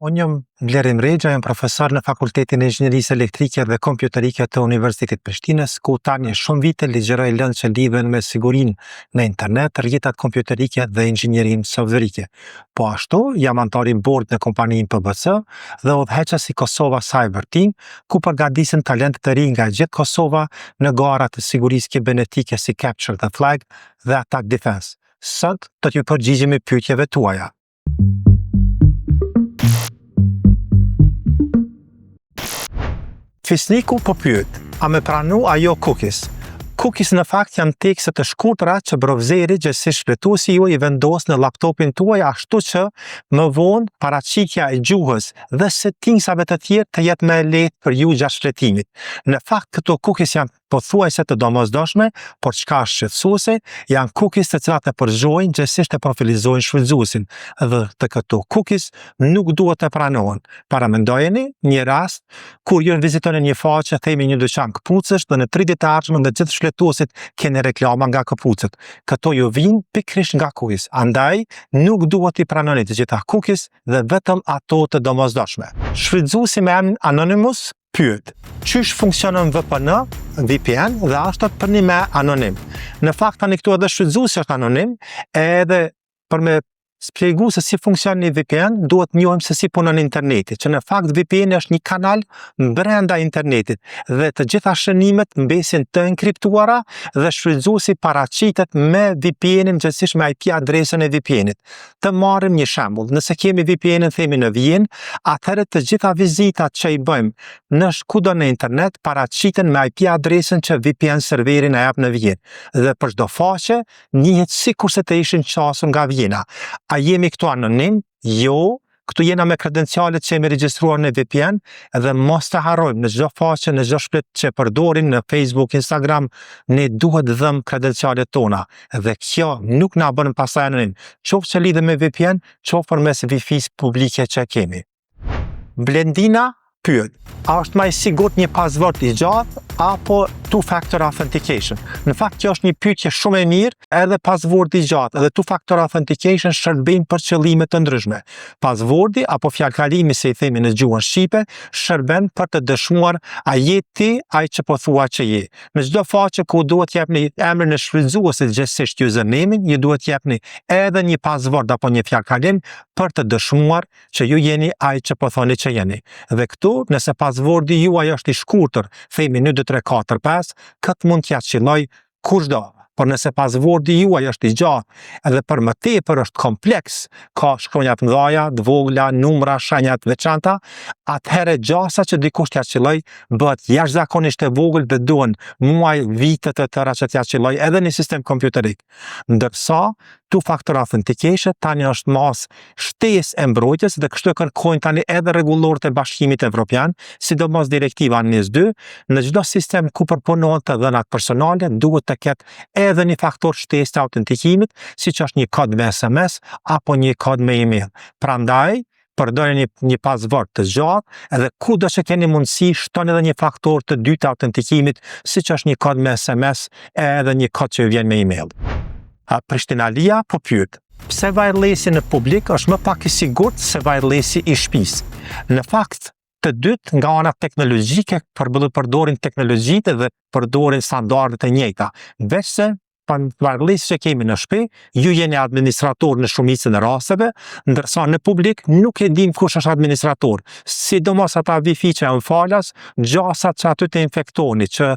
Unë jam Blerim Rexha, jam profesor në Fakultetin e Inxhinierisë Elektrike dhe Kompjuterike të Universitetit Prishtinës, ku tani shumë vite ligjeroj lëndë që lidhen me sigurinë në internet, rrjetat kompjuterike dhe inxhinierinë softverike. Po ashtu, jam antar i bord në kompaninë PBC dhe udhëheqës i Kosova Cyber Team, ku përgatisin talentet të rinj nga gjithë Kosova në gara të sigurisë kibernetike si Capture the Flag dhe Attack Defense. Sot do t'ju përgjigjemi pyetjeve tuaja. Fisniku po pyet, a me pranu ajo cookies? Cookies në fakt janë tekste të shkurtra që browseri gjithsesi shpletuesi juaj i vendos në laptopin tuaj, ashtu që më vonë paraqitja e gjuhës dhe settingsave të tjerë të jetë më e lehtë për ju gjatë shpletimit. Në fakt këto cookies janë pothuajse të domosdoshme, por çka është shqetësuese, janë cookies të cilat e përgjojnë gjithsesi të profilizojnë shfrytëzuesin dhe të këto cookies nuk duhet të pranohen. Paramendojeni një rast kur ju vizitoni një faqe, themi një dyqan këpucësh dhe në 30 të ardhshme dhe gjithë shfletuesit keni reklama nga këpucët. Këto ju vijnë pikërisht nga cookies. Andaj nuk duhet i pranoni të gjitha cookies dhe vetëm ato të domosdoshme. Shfrytëzuesi me emrin Anonymous pyet, qysh funksionon VPN dhe ashtu për një me anonim? Në fakt tani këtu edhe shfrytëzuesi është anonim, edhe për me shpjegu se si funksionon një VPN, duhet njohim se si punon interneti, që në fakt VPN është një kanal brenda internetit dhe të gjitha shënimet mbesin të enkriptuara dhe shfrytëzuesi paraqitet me VPN-in, gjithsesi me IP adresën e VPN-it. Të marrim një shembull, nëse kemi VPN-in themi në Vjenë, atëherë të gjitha vizitat që i bëjmë në kudo në internet paraqiten me IP adresën që VPN serveri na jep në Vjenë. Dhe për çdo faqe njihet sikurse të ishin qasur nga Vjena. A jemi këtu anonim? Jo, këtu jena me kredencialet që jemi regjistruar në VPN dhe mos të harrojmë në çdo faqe, në çdo shplet që përdorim në Facebook, Instagram, ne duhet dhëm kredencialet tona dhe kjo nuk na bën pastaj anonim. Qoftë që lidhet me VPN, qoftë përmes Wi-Fi-s publike që kemi. Blendina pyet, a është më i sigurt një password i gjatë apo two-factor authentication? Në fakt kjo është një pyetje shumë e mirë, edhe passwordi i gjatë edhe two-factor authentication shërbejnë për qëllime të ndryshme. Passwordi apo fjalkalimi si i themi në gjuhën shqipe shërben për të dëshmuar a je ti ai që po thua që je. Në çdo faqe ku duhet jepni emrin e shfrytëzuesit gjithsesi username-in, ju duhet jepni edhe një password apo një fjalkalim për të dëshmuar që ju jeni ai që po thoni që jeni. Dhe këtu, nëse passwordi juaj është i shkurtër, themi 1 2 3 4 5, këtë mund t'ja qilloj kushdo. Por nëse passwordi juaj është i gjatë edhe për më tepër është kompleks, ka shkronja të mëdha, të vogla, numra, shenja të veçanta, atëherë gjasa që dikush t'ja qilloj bëhet jashtëzakonisht e vogël dhe duhen muaj, vite të tëra që t'ja qilloj edhe në sistem kompjuterik. Ndërsa two-factor authentication tani është mas shtesë e mbrojtjes dhe kështu e kërkojnë tani edhe rregullorët e Bashkimit Evropian, sidomos direktiva NIS2, në çdo sistem ku përpunohen të dhënat personale duhet të ketë edhe një faktor shtesë të autentikimit, siç është një kod me SMS apo një kod me email. Prandaj përdorni një password të gjatë edhe kudo që keni mundësi shtoni edhe një faktor të dytë të autentikimit, siç është një kod me SMS edhe një kod që vjen me email. Prishtinalia po pyet, pse wirelessi në publik është më pak i sigurt se wirelessi i shtëpisë? Në fakt, të dytë nga ana teknologjike përdorin teknologjitë dhe përdorin standardet e njëjta, veçse wirelessi që kemi në shtëpi, ju jeni administrator në shumicën e rasteve, ndërsa në publik nuk e dim kush është administrator. Sidomos ata Wi-Fi që janë falas, gjasat që aty të infektoni, që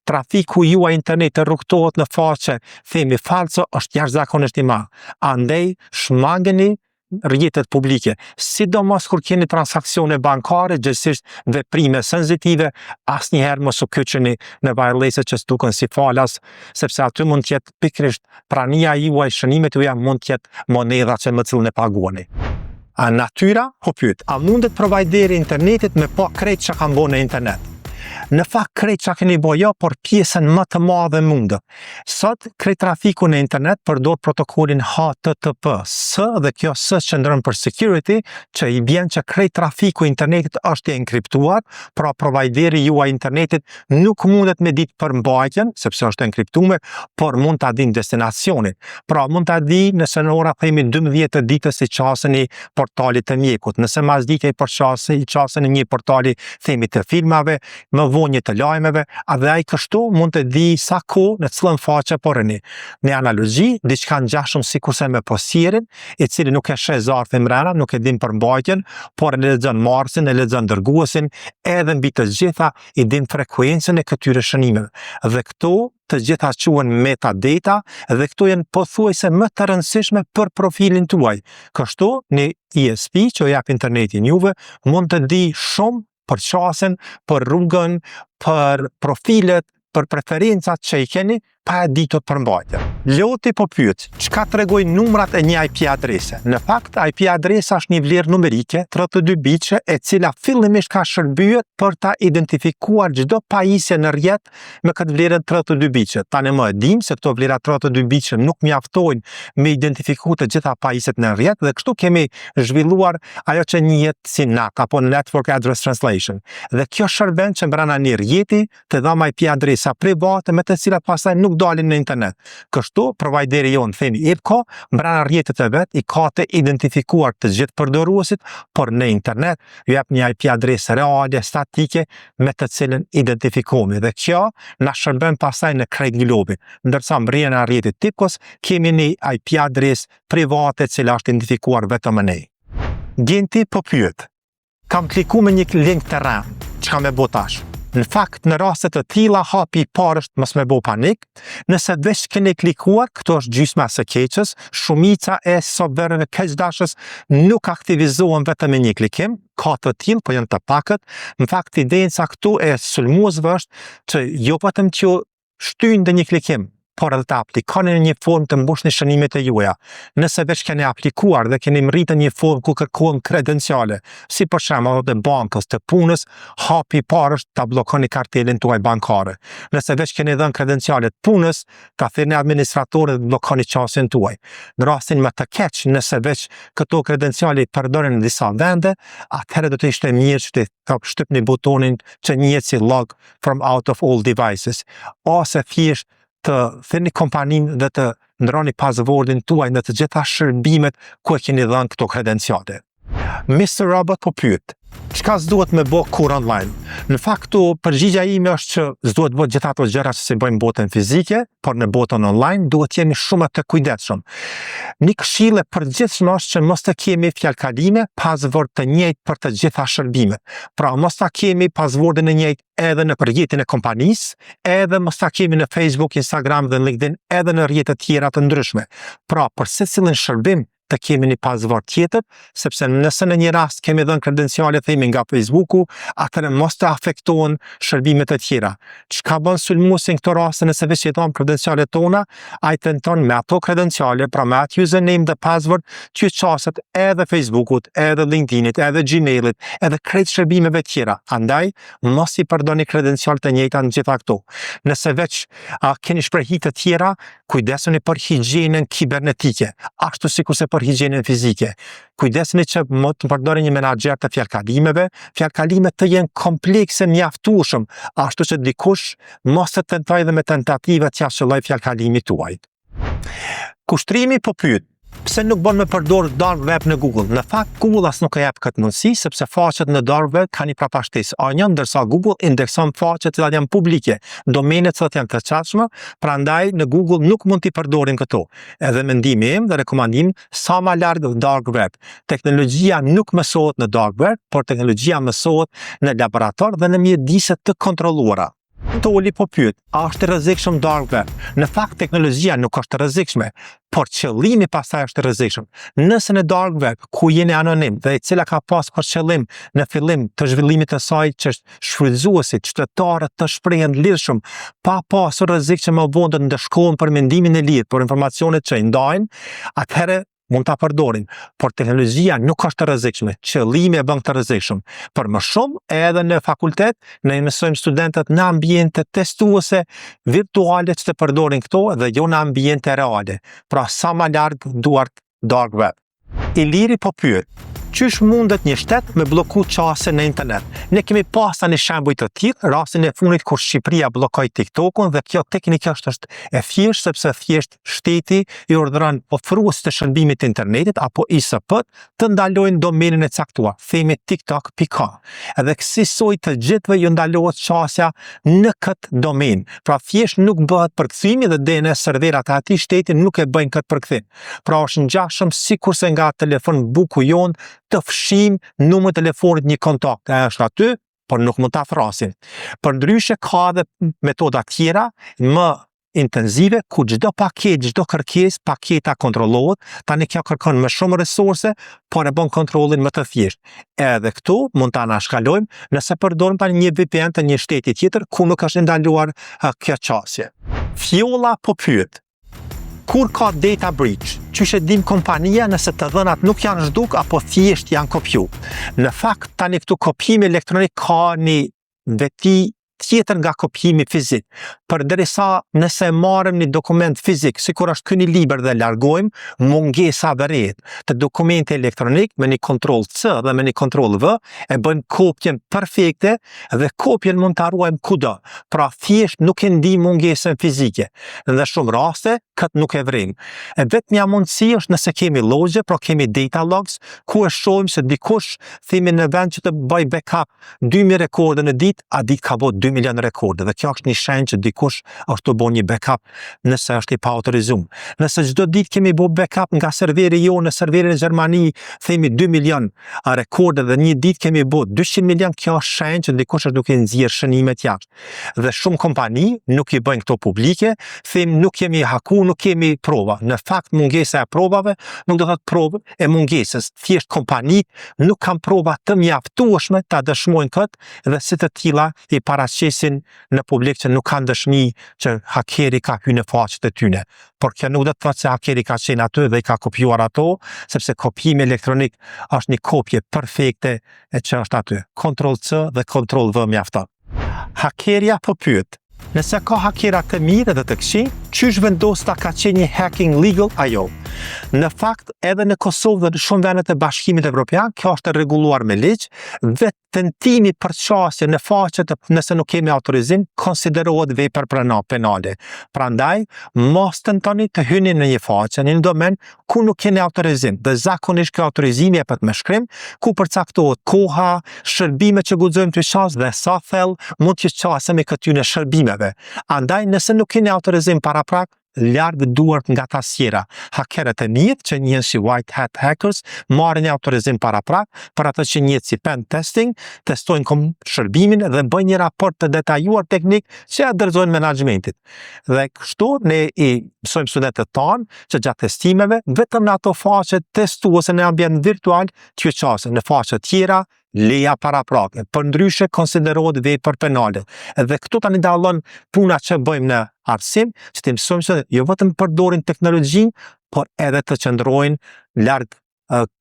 trafiku juaj internet të rrugtohet në faqe, themi falso, është jashtëzakonisht i madh. Andaj shmangeni rrjetet publike, sidomos kur keni transakcione bankare, gjithsesi veprime sensitive, asnjëherë mos u kyçeni në wireless që duken si falas, sepse aty mund të jetë pikërisht prania juaj, shënimet juaja mund të jetë monedha që me cilën e paguani. Natyra po pyet, a mundet provajderi internetit me pa krejt që kanë bënë në internet? Në fakt krejt që keni bojo, por pjesën më të madhe mundë. Sot, krejt trafiku në internet përdor protokollin HTTPS dhe kjo S qëndron për security, që i bjen që krejt trafiku internetit është e enkriptuar, pra provideri juaj internetit nuk mundet me ditë përmbajtjen, sepse është e enkriptuar, por mund ta dinë destinacionin. Pra mund ta di nëse në ora themi 12 të ditës i qasën i portalit të mjekut, nëse masdite i qasën i një portali themi të filmave, më vonjë të lajmeve, dhe ai kështu mund të di sa kohë në cilën faqe po rëni. Në analogji, diçka ngjashëm sikurse me posierin, i cili nuk e sheh zarfin mrena, nuk e din përmbajtjen, por e lexon marsin, e lexon dërguesin, edhe mbi të gjitha i din frekuencën e këtyre shënimeve. Dhe këto të gjitha quhen metadata dhe këto janë pothuajse më të rëndësishme për profilin tuaj. Kështu, një ISP që jap internetin juve mund të di shumë për qasën, për rrugën, për profilet, për preferencat që i keni, pa e ditur përmbajtje. Loti po pyet, çka tregojnë numrat e një IP adrese? Në fakt, IP adresa është një vlerë numerike 32 biçe e cila fillimisht ka shërbyer për ta identifikuar çdo pajisje në rrjet me këtë vlerën 32 biçe. Tani më e dim se këto vlera 32 biçe nuk mjaftojnë me identifiku të gjitha pajisjet në rrjet dhe kështu kemi zhvilluar ajo që njihet si NAT apo Network Address Translation. Dhe kjo shërben që brenda një rrjeti të dham IP adresa private me të cilat pastaj nuk dalin në internet. Kështu, provideri jonë themi IPCO, brenda rrjetit e vet i ka të identifikuar të gjithë përdoruesit, por në internet ju jep një IP adresë reale, statike, me të cilën identifikohemi. Dhe kjo na shërben pastaj në krejt globin. Ndërsa mbrenda rrjetit IPCO-s kemi një IP adresë private e cila është identifikuar vetëm ne. Gjenti po pyet. Kam kliku me një link të rënd. Çka me bë tash? Në fakt, në rastet të tilla, hapi i parë është mos me bo panik. Nëse veç keni klikuar, këto është gjysma së keqës, shumica e softvereve keqdashës nuk aktivizohen vetëm me një klikim, ka të tillë, po janë të pakët. Në fakt, ideja këtu e sulmuesve është që jo vetëm që shtyjnë në një klikim, por edhe të aplikoni në një formë të mbushni shënimet e juaja. Nëse veç keni aplikuar dhe keni mritë një formë ku kërkohen kredenciale, si për shembull të bankës, të punës, hapi i parë është ta bllokoni kartelin tuaj bankare. Nëse veç keni dhënë kredencialet punës, ta thirrni administratorët dhe bllokoni qasjen tuaj. Në rastin më të keq, nëse veç këto kredenciale përdoren në disa vende, atëherë do të ishte mirë që të shtypni butonin që njihet si log from out of all devices, ose thjesht të thirrni kompaninë dhe të ndroni passwordin tuaj në të gjitha shërbimet ku e keni dhënë këto kredenciale. Mr. Robot po pyet, çka s'duhet me bë kur online? Në fakt, përgjigjja ime është që s'duhet bë gjitha ato gjëra që si bëjmë në botën fizike, por në botën online duhet jemi shumë të kujdesshëm. Një këshill e përgjithshme është që mos të kemi fjalkalime password të njëjtë për të gjitha shërbimet. Pra mos ta kemi passwordin e njëjtë edhe në rrjetin e kompanisë, edhe mos ta kemi në Facebook, Instagram dhe LinkedIn, edhe në rrjete tjera të ndryshme. Pra për secilin shërbim të kemi një password tjetër, sepse nëse në një rast kemi dhënë kredenciale themi nga Facebooku, atëherë mos të afektohen shërbimet e tjera. Çka bën sulmuesi në këto raste nëse veç i dham kredencialet tona, ai tenton me ato kredenciale, pra me atë username dhe password, që qaset edhe Facebookut, edhe LinkedInit, edhe Gmailit, edhe krejt shërbimeve tjera. Andaj, mos i përdorni kredencialet e njëjta në gjitha këto. Nëse veç keni shprehje të tjera, kujdesuni për higjienën kibernetike, ashtu sikurse për higjienën fizike. Kujdesuni që mos të përdorni një menaxher të fjalkalimeve, fjalkalimet të jenë komplekse mjaftueshëm, ashtu që dikush mos të tentojë dhe me tentativa të jashtëlloj fjalkalimit tuaj. Kushtrimi po pyet, pse nuk bën me përdor dark web në Google? Në fakt, Google as nuk e jep këtë mundësi, sepse faqet në dark web kanë një prapashtesë anja, ndërsa Google indekson faqet që janë publike, domenet që janë të çarshme, prandaj në Google nuk mund t'i përdorin këto. Edhe mendimi im dhe rekomandim sa më larg dark web. Teknologjia nuk mësohet në dark web, por teknologjia mësohet në laborator dhe në mjedise të kontrolluara. Toli po pyet, a është rrezikshëm dark web? Në fakt, teknologjia nuk është rrezikshme, por qëllimi pastaj është rrezikshëm. Nëse në dark web, ku jeni anonim dhe e cila ka pas për qëllim në fillim të zhvillimit të saj që shfrytëzuesit, qytetarët të shprehen lidhshëm, pa pasur rrezik që më vonë të ndeshkohen për mendimin e lidhur, për informacionet që i ndajnë, atëherë mund ta përdorim, por teknologjia nuk është e rrezikshme, qëllimi e bën të rrezikshëm. Për më shumë, edhe në fakultet, ne mësojmë studentët në ambiente testuese virtuale që të përdorin këto dhe jo në ambiente reale. Pra sa më larg duart dark web. Iliri po pyet, qysh mundet një shtet me bloku qasje në internet? Ne kemi pas tani shembuj të tillë, rastin e fundit kur Shqipëria bllokoi TikTokun dhe kjo teknikisht është e thjeshtë sepse thjesht shteti i urdhëron ofruesit të shërbimit të internetit apo ISP të ndalojnë domenin e caktuar, themi tiktok.com. Edhe kësaj të gjithëve ju ndalohet qasja në këtë domen. Pra thjesht nuk bëhet përkthimi dhe DNS serverat e atij shteti nuk e bëjnë këtë përkthim. Pra është ngjashëm sikurse nga telefon buku jon të fshim numrin e telefonit një kontakt, është aty, por nuk mund ta thrasin. Përndryshe ka edhe metoda tjera më intenzive ku çdo paketë, çdo kërkesë, paketa kontrollohet, tani kjo kërkon më shumë resurse, por e bën kontrollin më të thjeshtë. Edhe këtu mund ta anashkalojmë nëse përdorim tani një VPN të një shteti tjetër ku nuk është ndaluar kjo qasje. Fjolla po pyet, kur ka data breach, qysh e dim kompania nëse të dhënat nuk janë zhduk apo thjesht janë kopju. Në fakt, tani këtu kopjimi elektronik ka një veti tjetër nga kopjimi fizik. Përderisa nëse marrim një dokument fizik, sikur është ky një libër dhe largojmë, mungesa vëret të dokumenti elektronik me një kontroll C dhe me një kontroll V e bëjmë kopjen perfekte dhe kopjen mund ta ruajmë kudo. Pra thjesht nuk e ndijmë mungesën fizike. Në shumë raste këtë nuk e vrim. E vetmja mundësi është nëse kemi logje, pra kemi data logs, ku e shohim se dikush themi në vend që të bëj backup 2000 rekorde në ditë, a ditë ka bërë 2 milion rekorde dhe kjo është një shenjë që dikush është të bën një backup nëse është i paautorizuar. Nëse çdo ditë kemi bërë backup nga serveri jo në serverin e Gjermani, themi 2 milion rekorde dhe një ditë kemi bërë 200 milion, kjo është shenjë që dikush është duke nxjerrë shënimet jashtë. Dhe shumë kompani nuk i bëjnë këto publike, themi nuk kemi haku, nuk kemi prova. Në fakt mungesa e provave nuk do të thotë provë e mungesës. Thjesht kompanitë nuk kanë prova të mjaftueshme ta dëshmojnë këtë dhe si të tilla i paraqesin në publik që nuk kanë dëshmi që hakeri ka hyrë në faqet e tyre. Por kjo nuk do të thotë se hakeri ka qenë aty dhe i ka kopjuar ato, sepse kopjimi elektronik është një kopje perfekte e që është aty. Kontroll C dhe kontroll V mjafton. Hakeria po pyet, nëse ka hakera të mirë dhe të këqij, qysh vendos ta ka qenë një hacking legal ajo? Në fakt, edhe në Kosovë dhe në shumë vendet e Bashkimit Evropian, kjo është e rregulluar me ligj, vetë tentimi për qasje në faqet nëse nuk kemi autorizim, konsiderohet vepër penale. Prandaj, mos tentoni të hyni në një faqe, në një domen ku nuk keni autorizim. Dhe zakonisht kjo autorizim jepet me shkrim, ku përcaktohet koha, shërbimet që guxojmë të qas dhe sa thellë mund të qasemi këtyre shërbimeve. Andaj, nëse nuk keni autorizim paraprak, larg duart nga tasjera. Hakerët e mirë që njihen si white hat hackers marrin një autorizim paraprak, për ata që njihet si pen testing, testojnë shërbimin dhe bëjnë një raport të detajuar teknik që ja dorëzojnë menaxhmentit. Dhe kështu ne i mësojmë studentët tanë që gjatë testimeve vetëm në ato faqe testuese në ambient virtual të qasën, në faqe tjera leja paraprake, përndryshe konsiderohet vepër penale. Dhe këtu tani dallon puna që bëjmë në arsim, që të mësojmë se jo vetëm përdorin teknologjinë, por edhe të qëndrojnë larg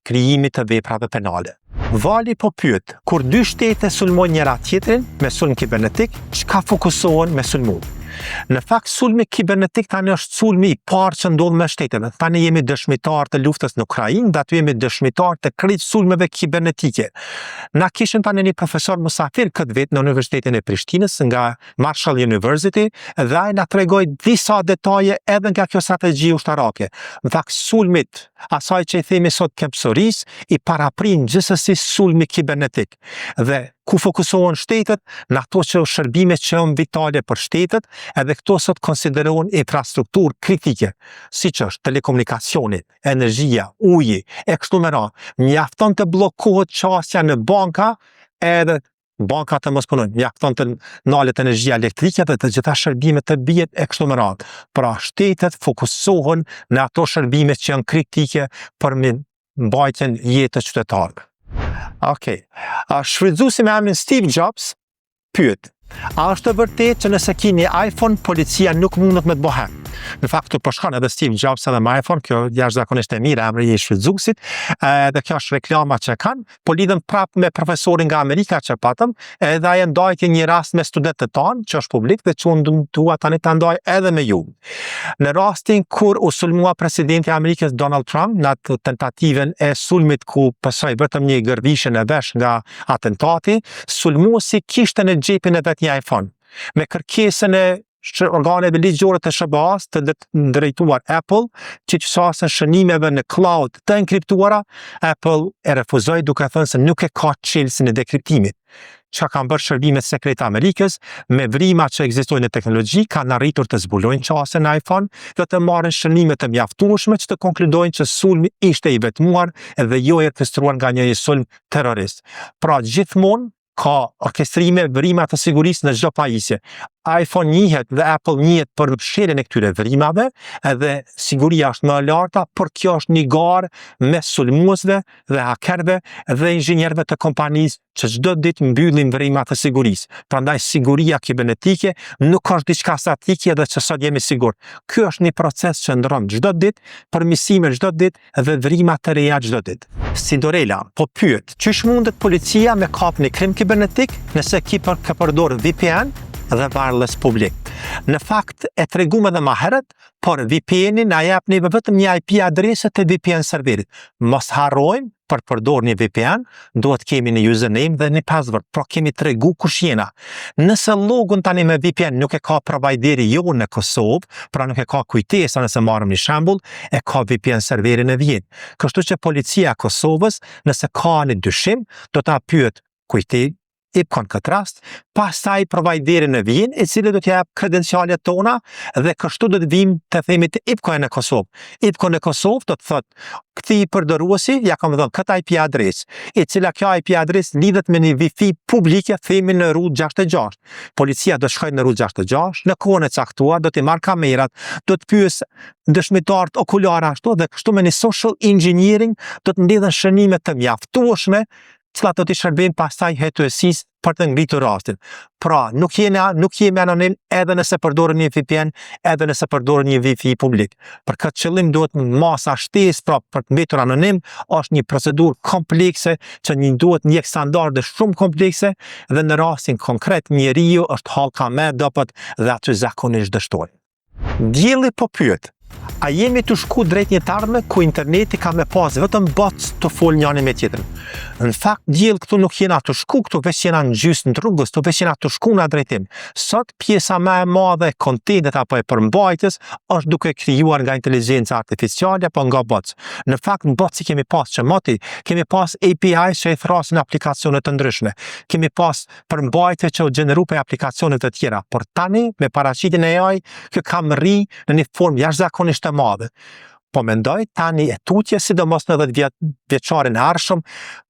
krijimit të veprave penale. Vali po pyet, kur dy shtete sulmojnë njëra tjetrin me sulm kibernetik, çka fokusohen me sulmu? Në fakt, sulmi kibernetik tani është sulmi i parë që ndodh me shteteve. Tani jemi dëshmitar të luftës në Ukrainë, dhe aty jemi dëshmitar të krejt sulmeve kibernetike. Na kishim tani një profesor musafir këtë vit në Universitetin e Prishtinës nga Marshall University dhe ai na tregoi disa detaje edhe nga kjo strategji ushtarake. Në fakt, sulmit, asaj që i themi sot kempsoris, i paraprin gjithsesi sulmi kibernetik. Dhe ku fokusohen shtetet në ato që shërbime që janë vitale për shtetet, edhe këto sot konsiderohen infrastrukturë kritike, siç është telekomunikacioni, energjia, uji, e kështu me radhë. Mjafton të bllokohet qasja në banka, edhe bankat të mos punojnë, mjafton të ndalet energjia elektrike dhe të gjitha shërbimet të bien e kështu me radhë. Pra shtetet fokusohen në ato shërbime që janë kritike për mbajtjen jetë të qytetarëve. Okej. Shfrytëzuesi me emrin Steve Jobs pyet, a është e vërtetë që nëse keni iPhone, policia nuk mundet me të bëhet? Në fakt të përshkon edhe Steve Jobs edhe me iPhone, kjo jashtëzakonisht e mirë, emri i shfrytzuesit, dhe kjo është reklama që kanë, po lidhen prapë me profesorin nga Amerika që patëm, edhe ai ndajti një rast me studentët tanë, që është publik, dhe që unë dua tani ta ndaj edhe me ju. Në rastin kur u sulmua presidenti i Amerikës Donald Trump në atë tentativën e sulmit ku pasoi vetëm një gërvishje në vesh nga atentati, sulmuesi kishte në xhepin e vet një iPhone me kërkesën e organeve ligjore të SBA-s të drejtuar Apple, që qësasën shënimeve në cloud të enkriptuara, Apple e refuzoi duke thënë se nuk e ka çelësin e dekriptimit. Që kanë bërë shërbimet sekrete Amerikës, me vrima që ekzistojnë në teknologji, kanë arritur të zbulojnë qasën në iPhone dhe të marrin shënime të mjaftueshme që të konkludojnë që sulmi ishte i vetmuar dhe jo i orkestruar nga një sulm terrorist. Pra gjithmonë ka orkestrime, vrima të sigurisë në çdo pajisje. iPhone njihet dhe Apple njihet për fshirjen e këtyre vrimave, edhe siguria është më e larta, por kjo është një garë me sulmuesve dhe hakerëve dhe inxhinierëve të kompanisë që çdo ditë mbyllin vrima të sigurisë. Prandaj siguria kibernetike nuk është diçka statike dhe që sot jemi sigurt. Ky është një proces që ndron çdo ditë, përmirësime çdo ditë dhe vrima të reja çdo ditë. Sindorela po pyet, çish mundet policia me kap një krim kibernetik nëse ka përdorur VPN dhe wireless publik. Në fakt e treguam edhe më herët, por VPN-i na jep ne vetëm një IP adresë të VPN serverit. Mos harrojmë për përdor një VPN, duhet kemi një username dhe një password, pra kemi tregu kush jena. Nëse logun tani me VPN nuk e ka provideri jo në Kosovë, pra nuk e ka kujtesa nëse marrim një shembull, e ka VPN serverin e Vjenit. Kështu që policia e Kosovës, nëse ka një dyshim, do ta pyet kujtesë IPCON këtë rast, pastaj providerin në Vjen, i cili do t'jap kredencialet tona dhe kështu do të vim të themi të IPCON në Kosovë. IPCON në Kosovë do të thotë, këti përdorësi ja kam dhënë këtë IP adresë, e cila kjo IP adresë lidhet me një Wi-Fi publike, themi në rrugë 66. Policia do shkojë në rrugë 66, në kohën e caktuar do t'i marr kamerat, do të pyes dëshmitarët okular ashtu dhe kështu me një social engineering do të mbledhen shënime të mjaftueshme cilat do t'i shërbejnë pastaj hetuesisë për të ngritur rastin. Pra, nuk jemi anonim edhe nëse përdoren një VPN, edhe nëse përdoren një Wi-Fi publik. Për këtë qëllim duhet masa shtesë, pra për të mbetur anonim, është një procedurë komplekse që duhet një standarde shumë komplekse dhe në rastin konkret njeriu është hallka më dobët dhe aty zakonisht dështojnë. Dielli po pyet, a jemi të shku drejt një ardhme ku interneti ka me pas vetëm bots të fol njani me tjetrin? Në fakt, diell këtu nuk jena të shku, këtu veç jena në gjysmë të rrugës, këtu veç jena të shku në drejtim. Sot, pjesa më e madhe e kontentit apo e përmbajtjes është duke krijuar nga inteligjenca artificiale apo nga bots. Në fakt, në bots kemi pas që moti, kemi pas API që i thrasin aplikacione të ndryshme, kemi pas përmbajtje që u gjeneru për aplikacione të tjera, por tani, me paraqitjen e AI, kjo kam rri në një formë jashtëzakonisht të madhe. Po mendoj tani e tutje, sidomos në 10 vjeçarin e ardhshëm,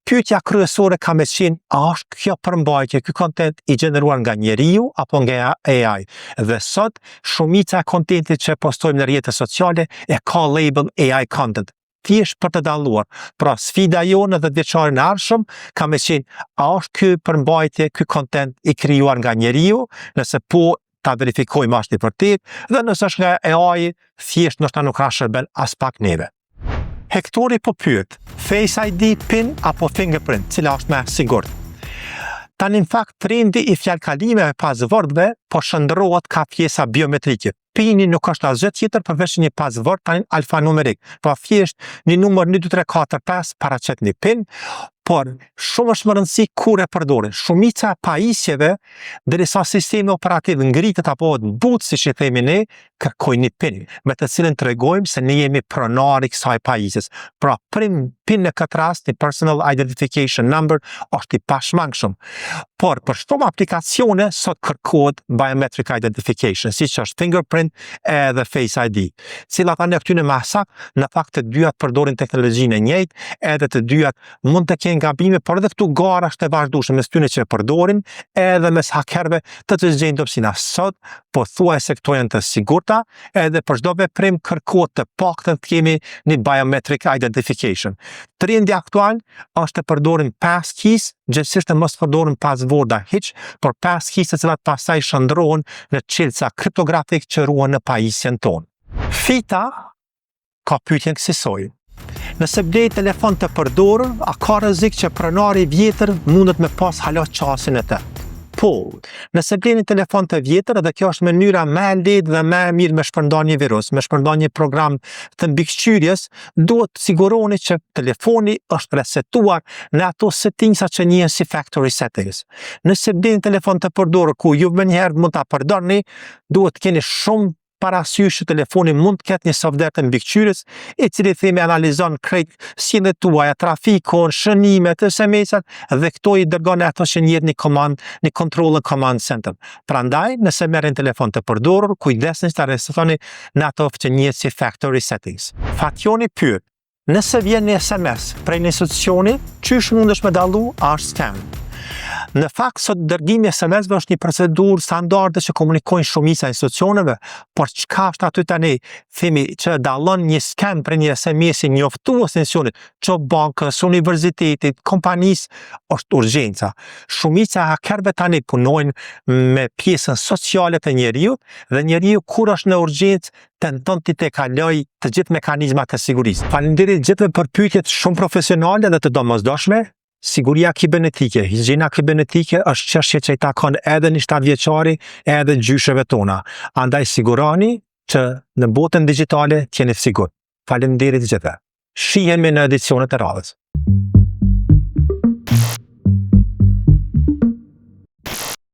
pyetja kryesore ka me qenë, a është kjo përmbajtje, ky kontent i gjeneruar nga njeriu apo nga AI? Dhe sot, shumica e kontentit që postojmë në rrjetet sociale e ka label AI content. Thjesht për të dalluar. Pra sfida jonë në 10 vjeçarin e ardhshëm ka me qenë, a është ky përmbajtje, ky kontent i krijuar nga njeriu? Nëse po, ta verifikojmë është i vërtet, dhe nëse është nga AI, thjesht nështë nuk ka shërben as pak neve. Hektori po pyet, Face ID, PIN apo fingerprint, cila është më e sigurt? Tani në fakt trendi i fjalëkalimeve pasvordëve po shndërrohet ka pjesa biometrike. PIN-i nuk është asgjë tjetër përveç një pasvord tani alfanumerik. Pra thjesht një numër 1 2 3 4 5 paraqet një PIN, por shumë është më rëndësi kur e përdorin. Shumica e pajisjeve, derisa sistemi operativ ngritet apo but, siç i themi ne, kërkojnë një PIN, me të cilën tregojmë se ne jemi pronari kësaj pajisjes. Pra PIN në këtë rast, një personal identification number, është i pashmangshëm. Por për shumë aplikacione sot kërkohet biometric identification, siç është fingerprint edhe Face ID, cilat anë këtyre masak në fakt të dyat përdorin teknologjinë e njëjtë, edhe të dyat mund të kenë gabime, por edhe këtu gara është e vazhdueshme mes tyre që e përdorin, edhe mes hakerëve të zgjejnë dobësina. Sot po thuajse këto janë të sigurt, sigurta edhe për çdo veprim kërkohet të paktën të kemi një biometric identification. Trendi aktual është të përdorim passkeys, gjithsesi të mos përdorim pasvorda hiç, por passkeys të cilat pastaj shndrohen në çelësa kriptografik që ruhen në pajisjen tonë. Fita ka pyetjen kësaj. Nëse blej telefon të përdorur, a ka rrezik që pronari i vjetër mundet me pas hala qasin e të? Po, nëse blej një telefon të vjetër, edhe kjo është mënyra më e lehtë dhe më e mirë me shpërndarë një virus, me shpërndarë një program të mbikëqyrjes, duhet të siguroheni që telefoni është resetuar në ato settingsa që njihen si factory settings. Nëse blej një telefon të përdorur ku ju menjëherë mund ta përdorni, duhet të keni shumë parasysh që telefoni mund të ketë një software të mbikëqyrjes, i cili themi analizon krejt sjelljet tuaja, trafikon, shënimet, SMS-at dhe këto i dërgon ato që njihet një control command center. Prandaj, nëse merrni telefon të përdorur, kujdesni ta resetoni në ato që njihet si factory settings. Fatjoni pyet: nëse vjen një SMS prej një institucioni, çysh mundesh me dallu a është scam? Në fakt, sot dërgimi SMS-ve është një procedurë standarde që komunikojnë shumica institucioneve, por çka është aty tani, themi që dallon një scam për një SMS-i njoftues institucionit, që bankës, universitetit, kompanisë, është urgjenca. Shumica e hakerëve tani punojnë me pjesën sociale të njeriu dhe njeriu kur është në urgjencë tenton të kaloj të gjithë mekanizmat e sigurisë. Faleminderit gjithëve për pyetjet shumë profesionale dhe të domosdoshme. Siguria kibernetike, higjiena kibernetike është çështje që i takon edhe një 7 vjeçari, edhe gjysheve tona. Andaj siguroni që në botën digjitale t'jeni sigurt. Faleminderit gjithëve. Shihemi në edicionet e radhës.